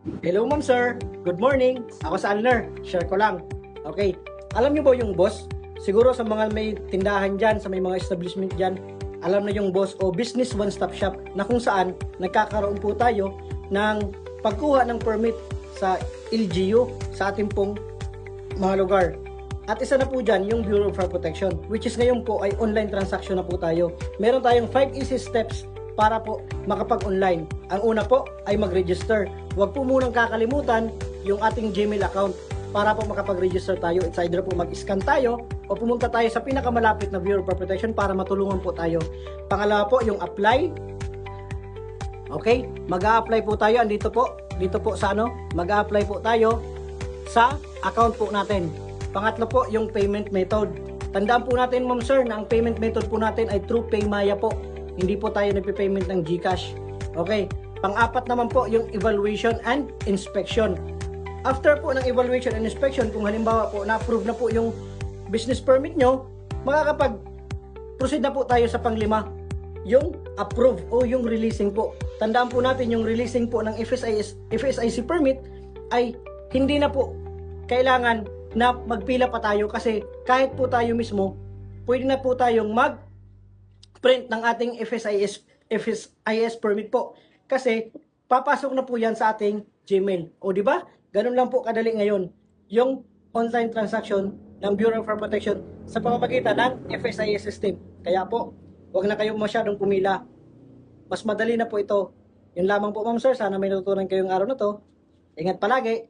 Hello ma'am sir, good morning. Ako sa Alner, share ko lang. Okay, alam niyo ba yung boss? Siguro sa mga may tindahan dyan, sa may mga establishment dyan, alam na yung boss o business one-stop shop na kung saan nagkakaroon po tayo ng pagkuha ng permit sa LGU sa ating pong mga lugar. At isa na po dyan yung Bureau of Fire Protection, which is ngayon po ay online transaction na po tayo. Meron tayong 5 easy steps para po makapag-online. Ang una po ay mag-register. Huwag po munang kakalimutan yung ating Gmail account para po makapag-register tayo. It's either po mag-scan tayo o pumunta tayo sa pinakamalapit na Bureau of Fire Protection para matulungan po tayo. Pangalawa po yung apply. Okay, mag-a-apply po tayo. Andito po sa mag-a-apply po tayo sa account po natin. Pangatlo po, yung payment method. Tandaan po natin, ma'am sir, na ang payment method po natin ay through PayMaya po. Hindi po tayo nagpe-payment ng GCash. Okay. Pang-apat naman po, yung evaluation and inspection. After po ng evaluation and inspection, kung halimbawa po na-approve na po yung business permit nyo, makakapag-proceed na po tayo sa panglima, yung approve o yung releasing po. Tandaan po natin, yung releasing po ng FSIC permit ay hindi na po kailangan na magpila pa tayo kasi kahit po tayo mismo, pwede na po tayong mag-print ng ating FSIS permit po. Kasi papasok na po yan sa ating Gmail. O di ba? Ganun lang po kadali ngayon yung online transaction ng Bureau of Fire Protection sa pamamagitan ng FSIS system. Kaya po, wag na kayong masyadong pumila. Mas madali na po ito. Yun lamang po ma'am sir, sana may natutunan kayong araw na to. Ingat palagi.